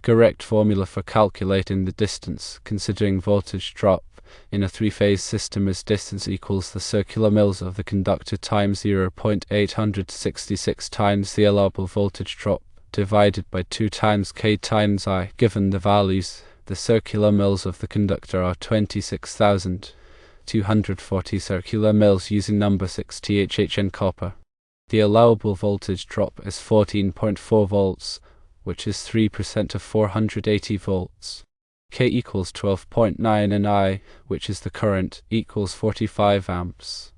correct formula for calculating the distance, considering voltage drop, in a three-phase system is distance equals the circular mils of the conductor times 0.866 times the allowable voltage drop, divided by 2 times K times I. Given the values, the circular mils of the conductor are 26,240 circular mils using number 6 THHN copper. The allowable voltage drop is 14.4 volts, which is 3% of 480 volts. K equals 12.9 and I, which is the current, equals 45 amps.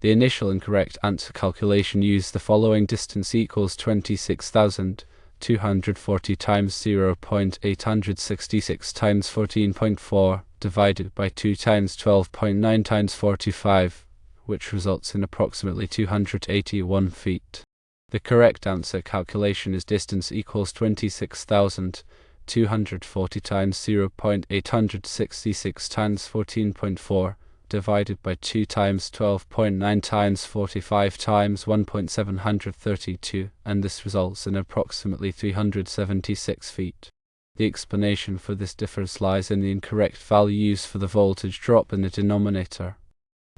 The initial and correct answer calculation used the following: distance equals 26,240 times 0.866 times 14.4 divided by 2 times 12.9 times 45, which results in approximately 281 feet. The correct answer calculation is distance equals 26,240 times 0.866 times 14.4 divided by 2 times 12.9 times 45 times 1.732, and this results in approximately 376 feet. The explanation for this difference lies in the incorrect value used for the voltage drop in the denominator.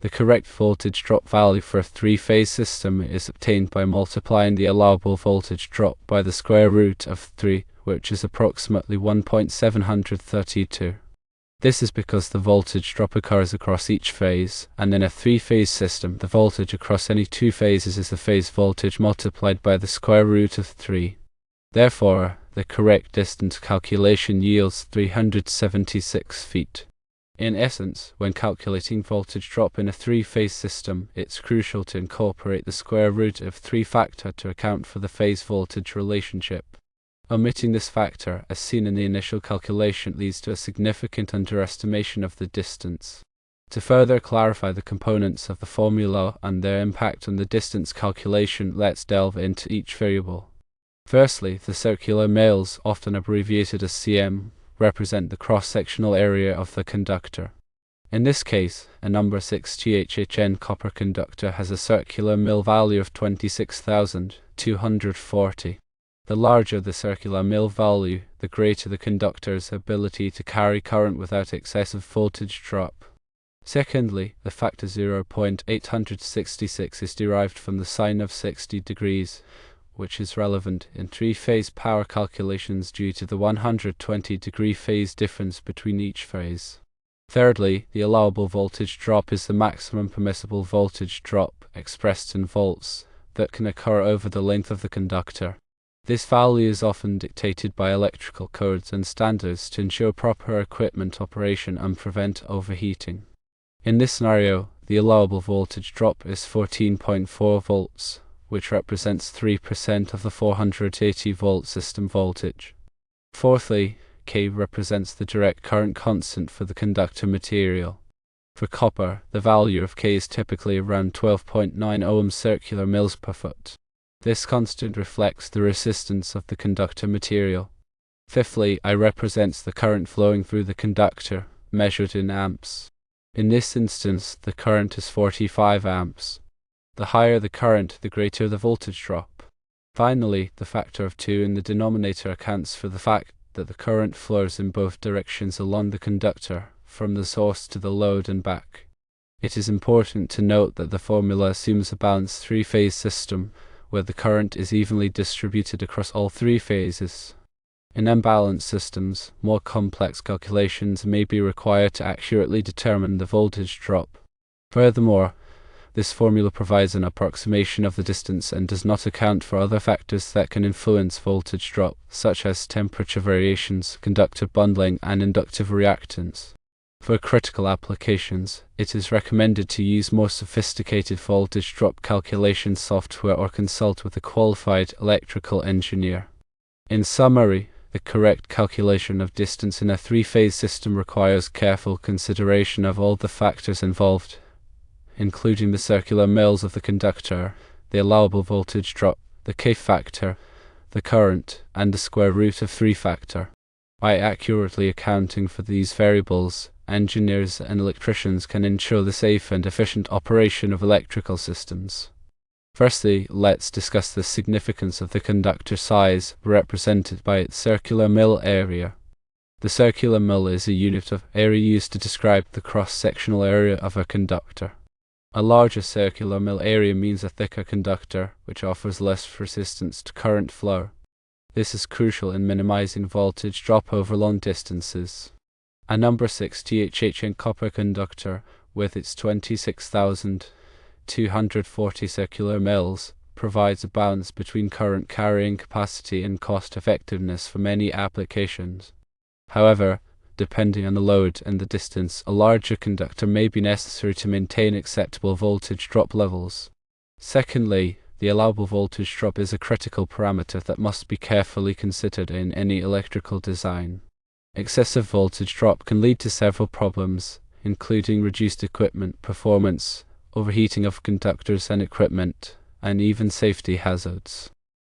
The correct voltage drop value for a three-phase system is obtained by multiplying the allowable voltage drop by the square root of 3, which is approximately 1.732. This is because the voltage drop occurs across each phase, and in a three-phase system, the voltage across any two phases is the phase voltage multiplied by the square root of 3. Therefore, the correct distance calculation yields 376 feet. In essence, when calculating voltage drop in a three-phase system, it's crucial to incorporate the square root of 3 factor to account for the phase voltage relationship. Omitting this factor, as seen in the initial calculation, leads to a significant underestimation of the distance. To further clarify the components of the formula and their impact on the distance calculation, let's delve into each variable. Firstly, the circular mils, often abbreviated as cm, represent the cross-sectional area of the conductor. In this case, a number 6 THHN copper conductor has a circular mil value of 26,240. The larger the circular mil value, the greater the conductor's ability to carry current without excessive voltage drop. Secondly, the factor 0.866 is derived from the sine of 60 degrees, which is relevant in three-phase power calculations due to the 120-degree phase difference between each phase. Thirdly, the allowable voltage drop is the maximum permissible voltage drop, expressed in volts, that can occur over the length of the conductor. This value is often dictated by electrical codes and standards to ensure proper equipment operation and prevent overheating. In this scenario, the allowable voltage drop is 14.4 volts, which represents 3% of the 480 volt system voltage. Fourthly, K represents the direct current constant for the conductor material. For copper, the value of K is typically around 12.9 ohm circular mils per foot. This constant reflects the resistance of the conductor material. Fifthly, I represents the current flowing through the conductor, measured in amps. In this instance, the current is 45 amps. The higher the current, the greater the voltage drop. Finally, the factor of 2 in the denominator accounts for the fact that the current flows in both directions along the conductor, from the source to the load and back. It is important to note that the formula assumes a balanced three-phase system, where the current is evenly distributed across all three phases. In unbalanced systems, more complex calculations may be required to accurately determine the voltage drop. Furthermore, this formula provides an approximation of the distance and does not account for other factors that can influence voltage drop, such as temperature variations, conductor bundling, and inductive reactance. For critical applications, it is recommended to use more sophisticated voltage drop calculation software or consult with a qualified electrical engineer. In summary, the correct calculation of distance in a three-phase system requires careful consideration of all the factors involved, including the circular mils of the conductor, the allowable voltage drop, the K factor, the current, and the square root of 3 factor. By accurately accounting for these variables, engineers and electricians can ensure the safe and efficient operation of electrical systems. Firstly, let's discuss the significance of the conductor size, represented by its circular mil area. The circular mil is a unit of area used to describe the cross-sectional area of a conductor. A larger circular mil area means a thicker conductor, which offers less resistance to current flow. This is crucial in minimizing voltage drop over long distances. A number 6 THHN copper conductor, with its 26,240 circular mils, provides a balance between current carrying capacity and cost effectiveness for many applications. However, depending on the load and the distance, a larger conductor may be necessary to maintain acceptable voltage drop levels. Secondly, the allowable voltage drop is a critical parameter that must be carefully considered in any electrical design. Excessive voltage drop can lead to several problems, including reduced equipment performance, overheating of conductors and equipment, and even safety hazards.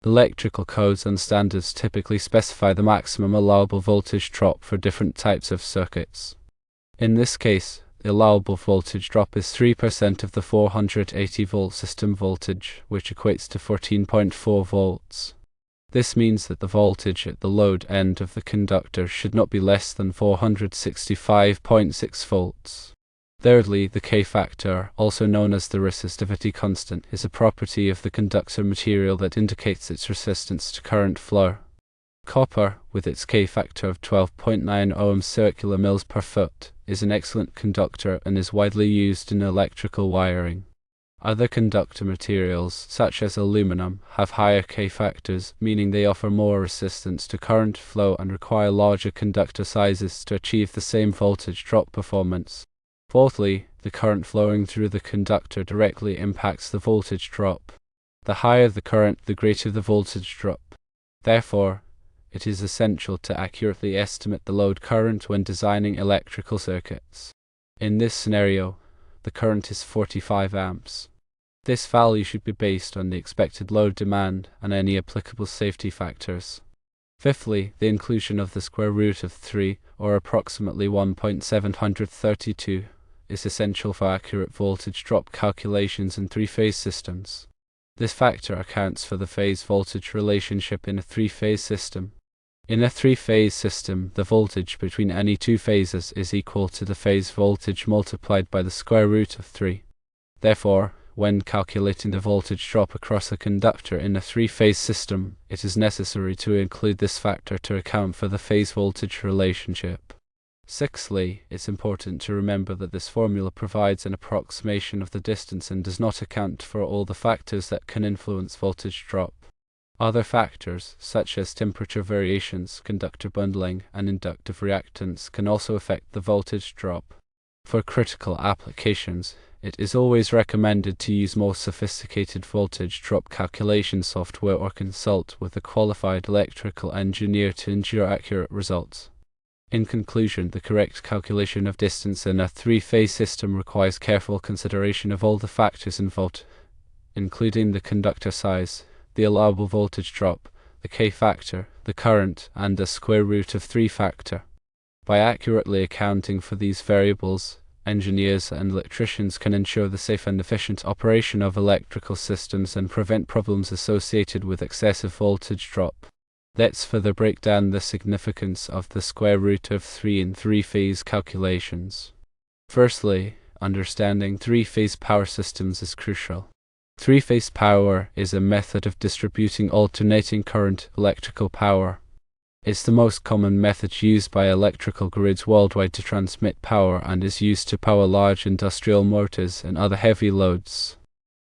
Electrical codes and standards typically specify the maximum allowable voltage drop for different types of circuits. In this case, the allowable voltage drop is 3% of the 480 volt system voltage, which equates to 14.4 volts. This means that the voltage at the load end of the conductor should not be less than 465.6 volts. Thirdly, the K-factor, also known as the resistivity constant, is a property of the conductor material that indicates its resistance to current flow. Copper, with its K-factor of 12.9 ohms circular mils per foot, is an excellent conductor and is widely used in electrical wiring. Other conductor materials, such as aluminum, have higher K-factors, meaning they offer more resistance to current flow and require larger conductor sizes to achieve the same voltage drop performance. Fourthly, the current flowing through the conductor directly impacts the voltage drop. The higher the current, the greater the voltage drop. Therefore, it is essential to accurately estimate the load current when designing electrical circuits. In this scenario, the current is 45 amps. This value should be based on the expected load demand and any applicable safety factors. Fifthly, the inclusion of the square root of 3, or approximately 1.732, is essential for accurate voltage drop calculations in three-phase systems. This factor accounts for the phase voltage relationship in a three-phase system. In a three-phase system, the voltage between any two phases is equal to the phase voltage multiplied by the square root of 3. Therefore, when calculating the voltage drop across a conductor in a three-phase system, it is necessary to include this factor to account for the phase voltage relationship. Sixthly, it's important to remember that this formula provides an approximation of the distance and does not account for all the factors that can influence voltage drop. Other factors, such as temperature variations, conductor bundling, and inductive reactance, can also affect the voltage drop. For critical applications, it is always recommended to use more sophisticated voltage drop calculation software or consult with a qualified electrical engineer to ensure accurate results. In conclusion, the correct calculation of distance in a three-phase system requires careful consideration of all the factors involved, including the conductor size, the allowable voltage drop, the K-factor, the current, and the square root of 3 factor. By accurately accounting for these variables, engineers and electricians can ensure the safe and efficient operation of electrical systems and prevent problems associated with excessive voltage drop. Let's further break down the significance of the square root of 3 in three-phase calculations. Firstly, understanding three-phase power systems is crucial. Three-phase power is a method of distributing alternating current electrical power. It's the most common method used by electrical grids worldwide to transmit power and is used to power large industrial motors and other heavy loads.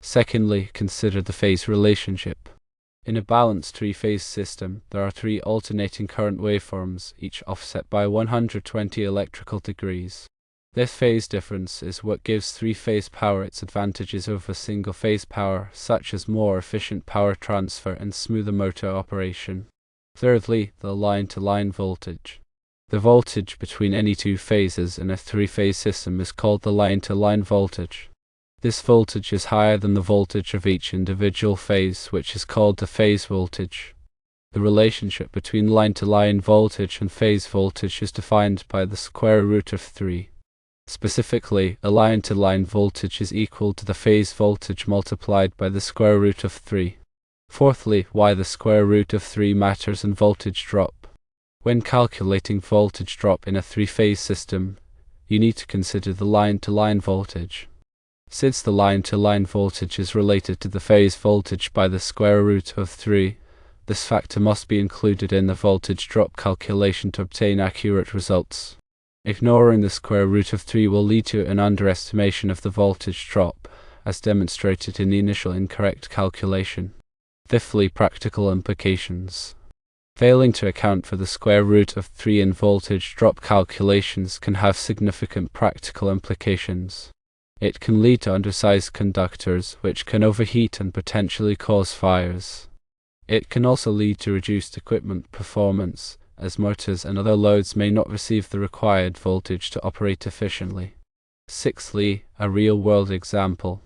Secondly, consider the phase relationship. In a balanced three-phase system, there are 3 alternating current waveforms, each offset by 120 electrical degrees. This phase difference is what gives three-phase power its advantages over single-phase power, such as more efficient power transfer and smoother motor operation. Thirdly, the line-to-line voltage. The voltage between any two phases in a three-phase system is called the line-to-line voltage. This voltage is higher than the voltage of each individual phase, which is called the phase voltage. The relationship between line-to-line voltage and phase voltage is defined by the square root of 3. Specifically, a line-to-line voltage is equal to the phase voltage multiplied by the square root of 3. Fourthly, why the square root of 3 matters in voltage drop. When calculating voltage drop in a three-phase system, you need to consider the line-to-line voltage. Since the line-to-line voltage is related to the phase voltage by the square root of 3, this factor must be included in the voltage drop calculation to obtain accurate results. Ignoring the square root of 3 will lead to an underestimation of the voltage drop, as demonstrated in the initial incorrect calculation. Fifthly, practical implications. Failing to account for the square root of 3 in voltage drop calculations can have significant practical implications. It can lead to undersized conductors, which can overheat and potentially cause fires. It can also lead to reduced equipment performance, as motors and other loads may not receive the required voltage to operate efficiently. Sixthly, a real-world example.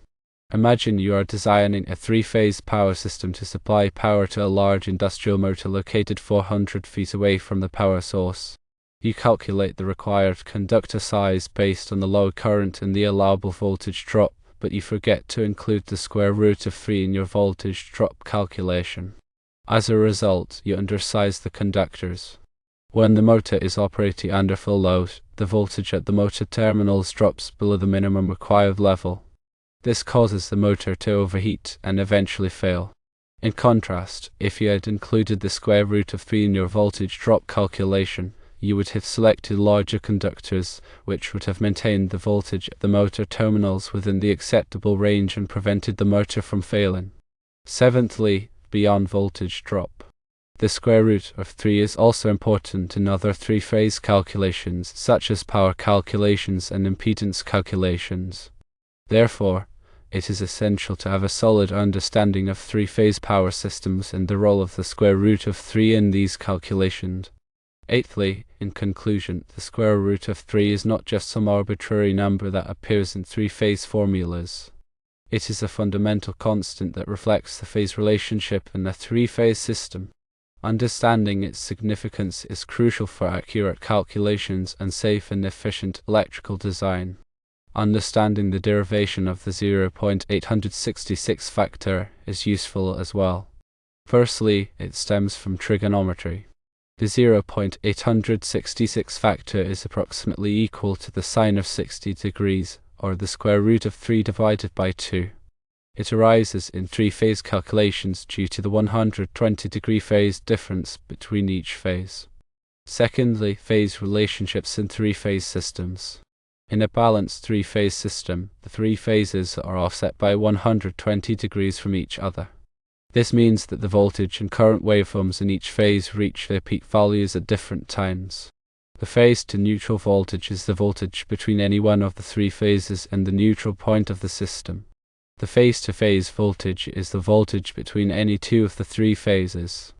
Imagine you are designing a three-phase power system to supply power to a large industrial motor located 400 feet away from the power source. You calculate the required conductor size based on the load current and the allowable voltage drop, but you forget to include the square root of 3 in your voltage drop calculation. As a result, you undersize the conductors. When the motor is operating under full load, the voltage at the motor terminals drops below the minimum required level. This causes the motor to overheat and eventually fail. In contrast, if you had included the square root of 3 in your voltage drop calculation, you would have selected larger conductors, which would have maintained the voltage at the motor terminals within the acceptable range and prevented the motor from failing. Seventhly, beyond voltage drop. The square root of 3 is also important in other three-phase calculations, such as power calculations and impedance calculations. Therefore, it is essential to have a solid understanding of three-phase power systems and the role of the square root of 3 in these calculations. Eighthly, in conclusion, the square root of 3 is not just some arbitrary number that appears in three-phase formulas. It is a fundamental constant that reflects the phase relationship in a three-phase system. Understanding its significance is crucial for accurate calculations and safe and efficient electrical design. Understanding the derivation of the 0.866 factor is useful as well. Firstly, it stems from trigonometry. The 0.866 factor is approximately equal to the sine of 60 degrees, or the square root of 3 divided by 2. It arises in three-phase calculations due to the 120-degree phase difference between each phase. Secondly, phase relationships in three-phase systems. In a balanced three-phase system, the three phases are offset by 120 degrees from each other. This means that the voltage and current waveforms in each phase reach their peak values at different times. The phase to neutral voltage is the voltage between any one of the three phases and the neutral point of the system. The phase-to-phase voltage is the voltage between any two of the three phases.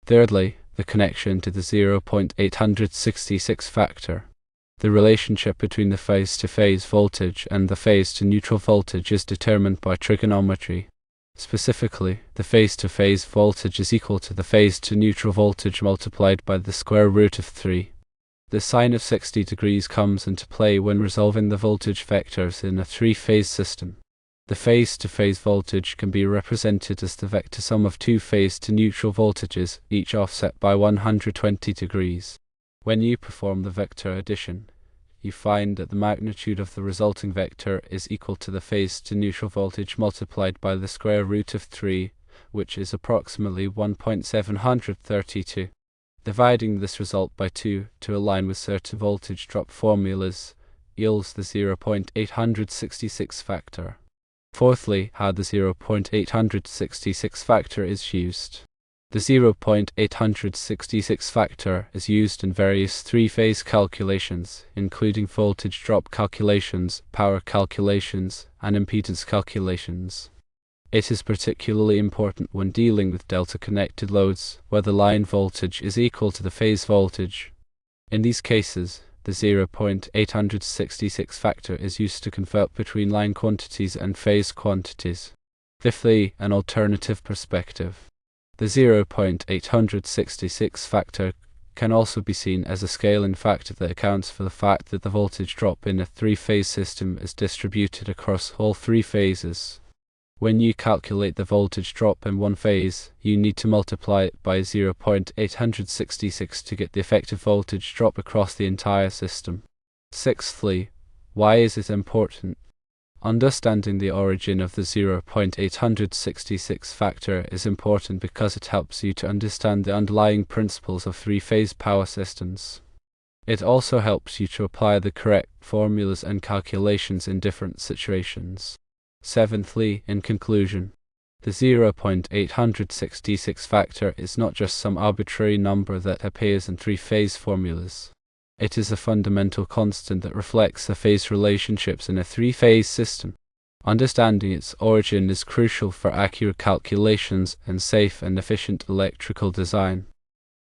Thirdly, the connection to the 0.866 factor. The relationship between the phase-to-phase voltage and the phase-to-neutral voltage is determined by trigonometry. Specifically, the phase-to-phase voltage is equal to the phase-to-neutral voltage multiplied by the square root of 3. The sine of 60 degrees comes into play when resolving the voltage vectors in a three-phase system. The phase-to-phase voltage can be represented as the vector sum of two phase-to-neutral voltages, each offset by 120 degrees. When you perform the vector addition, you find that the magnitude of the resulting vector is equal to the phase-to-neutral voltage multiplied by the square root of 3, which is approximately 1.732. Dividing this result by 2 to align with certain voltage drop formulas yields the 0.866 factor. Fourthly, how the 0.866 factor is used. The 0.866 factor is used in various three-phase calculations, including voltage drop calculations, power calculations, and impedance calculations. It is particularly important when dealing with delta-connected loads, where the line voltage is equal to the phase voltage. In these cases, the 0.866 factor is used to convert between line quantities and phase quantities. Fifthly, an alternative perspective. The 0.866 factor can also be seen as a scaling factor that accounts for the fact that the voltage drop in a three-phase system is distributed across all three phases. When you calculate the voltage drop in one phase, you need to multiply it by 0.866 to get the effective voltage drop across the entire system. Sixthly, why is it important? Understanding the origin of the 0.866 factor is important because it helps you to understand the underlying principles of three-phase power systems. It also helps you to apply the correct formulas and calculations in different situations. Seventhly, in conclusion, the 0.866 factor is not just some arbitrary number that appears in three-phase formulas. It is a fundamental constant that reflects the phase relationships in a three-phase system. Understanding its origin is crucial for accurate calculations and safe and efficient electrical design.